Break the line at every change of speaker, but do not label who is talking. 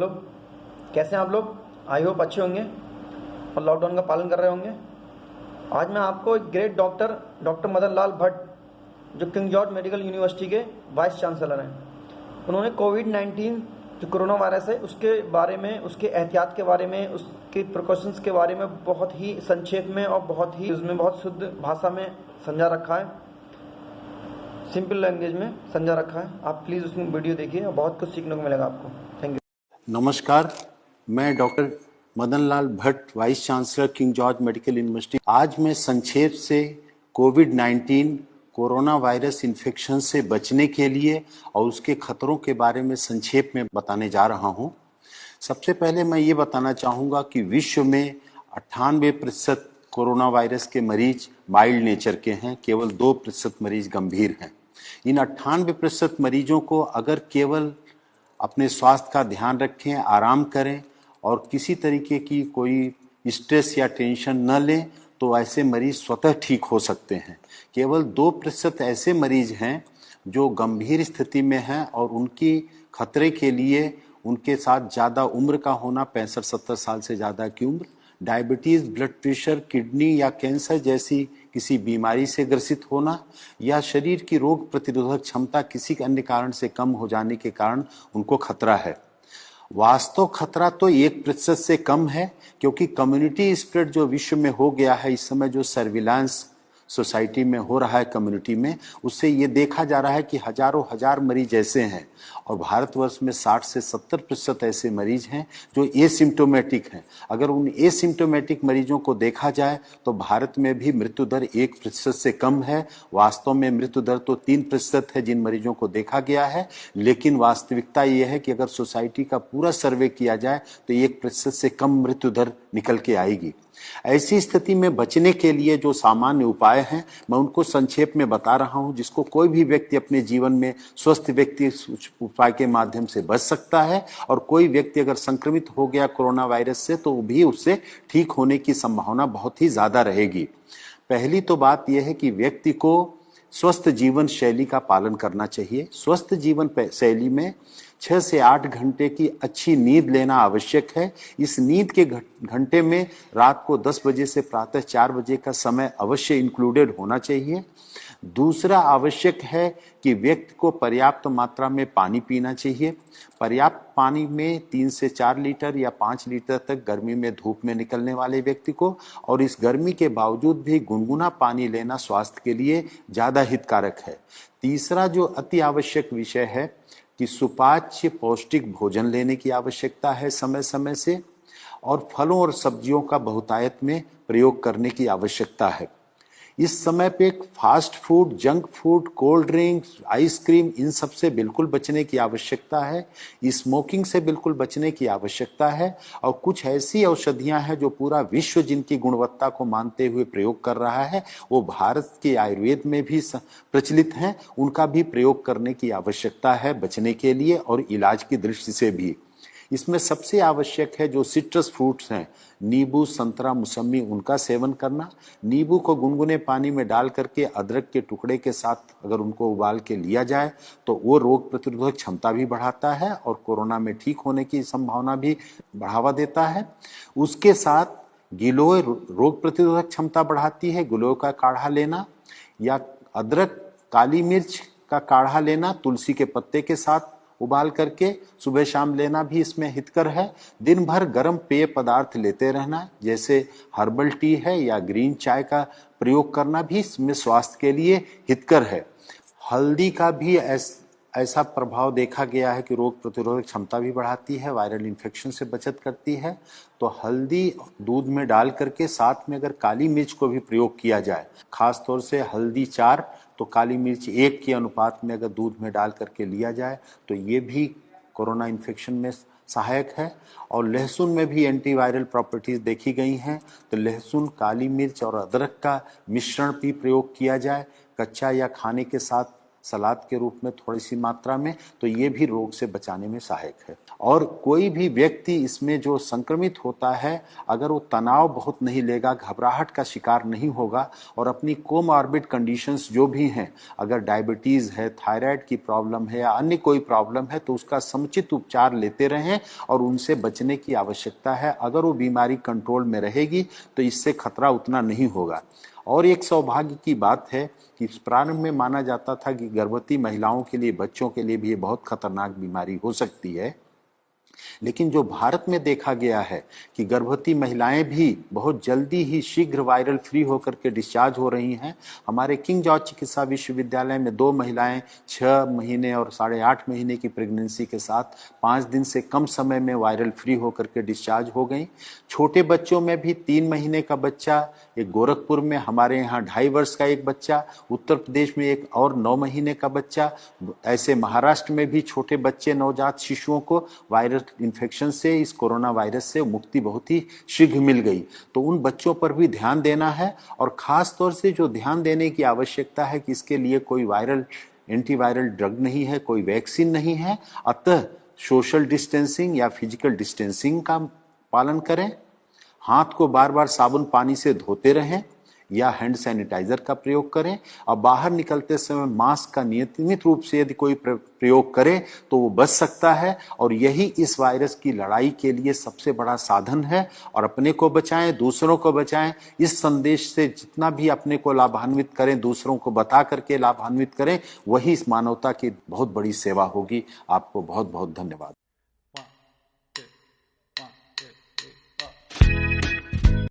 Hello, कैसे हैं आप लोग? आई होप अच्छे होंगे और लॉकडाउन का पालन कर रहे होंगे। आज मैं आपको एक ग्रेट डॉक्टर मदन लाल भट्ट, जो किंग जॉर्ज मेडिकल यूनिवर्सिटी के वाइस चांसलर हैं, उन्होंने कोविड-19 जो कोरोना वायरस है उसके बारे में, उसके एहतियात के बारे में, उसके प्रिकॉशंस के बारे में बहुत ही संक्षेप में और बहुत शुद्ध भाषा में समझा रखा है, सिंपल लैंग्वेज में समझा रखा है। आप प्लीज़ उसमें वीडियो देखिए और बहुत कुछ सीखने को मिलेगा आपको। Thank you.
नमस्कार, मैं doctor Madan Lal Bhatt, vice chancellor King George Medical University. आज मैं संक्षेप से कोविड-19 कोरोना वायरस इन्फेक्शन से बचने के लिए और उसके खतरों के बारे में संक्षेप में बताने जा रहा हूं। सबसे पहले मैं ये बताना चाहूँगा कि विश्व में 98% कोरोना वायरस के मरीज माइल्ड नेचर के हैं, केवल 2% मरीज गंभीर हैं। इन 98% मरीजों को अगर केवल अपने स्वास्थ्य का ध्यान रखें, आराम करें और किसी तरीके की कोई स्ट्रेस या टेंशन न लें तो ऐसे मरीज स्वतः ठीक हो सकते हैं। केवल 2% ऐसे मरीज हैं जो गंभीर स्थिति में हैं और उनकी खतरे के लिए उनके साथ ज़्यादा उम्र का होना, 65-70 साल से ज़्यादा की उम्र, डायबिटीज़, ब्लड प्रेशर, किडनी या कैंसर जैसी किसी बीमारी से ग्रसित होना या शरीर की रोग प्रतिरोधक क्षमता किसी अन्य कारण से कम हो जाने के कारण उनको खतरा है। वास्तव खतरा तो 1% से कम है, क्योंकि कम्युनिटी स्प्रेड जो विश्व में हो गया है इस समय, जो सर्विलांस सोसाइटी में हो रहा है कम्युनिटी में, उससे ये देखा जा रहा है कि हजारों हजार मरीज ऐसे हैं और भारतवर्ष में 60 से 70% ऐसे मरीज हैं जो एसिम्टोमेटिक हैं। अगर उन एसिम्टोमेटिक मरीजों को देखा जाए तो भारत में भी मृत्यु दर 1% से कम है। वास्तव में मृत्यु दर तो 3% है जिन मरीजों को देखा गया है, लेकिन वास्तविकता ये है कि अगर सोसाइटी का पूरा सर्वे किया जाए तो 1% से कम मृत्यु दर निकल के आएगी। ऐसी स्थिति में बचने के लिए जो सामान्य उपाय हैं मैं उनको संक्षेप में बता रहा हूं, जिसको कोई भी व्यक्ति अपने जीवन में स्वस्थ व्यक्ति उपाय के माध्यम से बच सकता है। और कोई व्यक्ति अगर संक्रमित हो गया कोरोना वायरस से तो भी उससे ठीक होने की संभावना बहुत ही ज्यादा रहेगी। पहली तो बात यह है कि व्यक्ति को स्वस्थ जीवन शैली का पालन करना चाहिए। स्वस्थ जीवन शैली में 6 से 8 घंटे की अच्छी नींद लेना आवश्यक है। इस नींद के घंटे में रात को 10 बजे से प्रातः 4 बजे का समय अवश्य इंक्लूडेड होना चाहिए। दूसरा आवश्यक है कि व्यक्ति को पर्याप्त मात्रा में पानी पीना चाहिए। पर्याप्त पानी में 3 से 4 लीटर या 5 लीटर तक गर्मी में धूप में निकलने वाले व्यक्ति को, और इस गर्मी के बावजूद भी गुनगुना पानी लेना स्वास्थ्य के लिए ज़्यादा हितकारक है। तीसरा जो अति आवश्यक विषय है कि सुपाच्य पौष्टिक भोजन लेने की आवश्यकता है समय समय से, और फलों और सब्जियों का बहुतायत में प्रयोग करने की आवश्यकता है। इस समय पे fast food, junk food, cold drink, ice cream, इन सब से बिल्कुल बचने की आवश्यकता है। स्मोकिंग से बिल्कुल बचने की आवश्यकता है। और कुछ ऐसी औषधियां हैं जो पूरा विश्व जिनकी गुणवत्ता को मानते हुए प्रयोग कर रहा है, वो भारत के आयुर्वेद में भी प्रचलित हैं, उनका भी प्रयोग करने की आवश्यकता है बचने के लिए और इलाज की दृष्टि से भी। इसमें सबसे आवश्यक है जो सिट्रस फ्रूट्स हैं, नींबू, संतरा, मौसमी, उनका सेवन करना। नींबू को गुनगुने पानी में डाल करके अदरक के टुकड़े के साथ अगर उनको उबाल के लिया जाए तो वो रोग प्रतिरोधक क्षमता भी बढ़ाता है और कोरोना में ठीक होने की संभावना भी बढ़ावा देता है। उसके साथ गिलोय रोग प्रतिरोधक क्षमता बढ़ाती है। गिलोय का काढ़ा लेना या अदरक, काली मिर्च का काढ़ा लेना तुलसी के पत्ते के साथ उबाल करके सुबह शाम लेना भी इसमें हितकर है। दिन भर गर्म पेय पदार्थ लेते रहना, जैसे हर्बल टी है या ग्रीन चाय का प्रयोग करना भी इसमें स्वास्थ्य के लिए हितकर है। हल्दी का भी ऐसा प्रभाव देखा गया है कि रोग प्रतिरोधक क्षमता भी बढ़ाती है, वायरल इन्फेक्शन से बचत करती है। तो हल्दी दूध में डाल करके साथ में अगर काली मिर्च को भी प्रयोग किया जाए, खास तौर से हल्दी 4 तो काली मिर्च 1 के अनुपात में अगर दूध में डाल करके लिया जाए तो ये भी कोरोना इन्फेक्शन में सहायक है। और लहसुन में भी एंटीवायरल प्रॉपर्टीज देखी गई हैं, तो लहसुन, काली मिर्च और अदरक का मिश्रण भी प्रयोग किया जाए, कच्चा या खाने के साथ सलाद के रूप में थोड़ी सी मात्रा में, तो ये भी रोग से बचाने में सहायक है। और कोई भी व्यक्ति इसमें जो संक्रमित होता है, अगर वो तनाव बहुत नहीं लेगा, घबराहट का शिकार नहीं होगा और अपनी कोमॉर्बिड कंडीशंस जो भी हैं, अगर डायबिटीज है, थायराइड की प्रॉब्लम है या अन्य कोई प्रॉब्लम है, तो उसका समुचित उपचार लेते रहें और उनसे बचने की आवश्यकता है। अगर वो बीमारी कंट्रोल में रहेगी तो इससे खतरा उतना नहीं होगा। और एक सौभाग्य की बात है कि प्रारंभ में माना जाता था कि गर्भवती महिलाओं के लिए, बच्चों के लिए भी ये बहुत खतरनाक बीमारी हो सकती है, लेकिन जो भारत में देखा गया है कि गर्भवती महिलाएं भी बहुत जल्दी ही शीघ्र वायरल फ्री होकर के डिस्चार्ज हो रही हैं। हमारे किंग जॉर्ज चिकित्सा विश्वविद्यालय में 2 महिलाएं 6 महीने और 8.5 महीने की प्रेगनेंसी के साथ 5 दिन से कम समय में वायरल फ्री होकर के डिस्चार्ज हो गई। छोटे बच्चों में भी 3 महीने का बच्चा, एक गोरखपुर में, हमारे यहाँ 2.5 वर्ष का एक बच्चा, उत्तर प्रदेश में एक और 9 महीने का बच्चा, ऐसे महाराष्ट्र में भी छोटे बच्चे, नवजात शिशुओं को वायरल इन्फेक्शन से, इस कोरोना वायरस से मुक्ति बहुत ही शीघ्र मिल गई। तो उन बच्चों पर भी ध्यान देना है और खास तौर से जो ध्यान देने की आवश्यकता है कि इसके लिए कोई वायरल एंटीवायरल ड्रग नहीं है, कोई वैक्सीन नहीं है, अतः सोशल डिस्टेंसिंग या फिजिकल डिस्टेंसिंग का पालन करें, हाथ को बार बार साबुन पानी से धोते रहें या हैंड सैनिटाइजर का प्रयोग करें और बाहर निकलते समय मास्क का नियमित रूप से यदि कोई प्रयोग करे तो वो बच सकता है। और यही इस वायरस की लड़ाई के लिए सबसे बड़ा साधन है। और अपने को बचाएं, दूसरों को बचाएं। इस संदेश से जितना भी अपने को लाभान्वित करें, दूसरों को बता करके लाभान्वित करें, वही इस मानवता की बहुत बड़ी सेवा होगी। आपको बहुत बहुत धन्यवाद।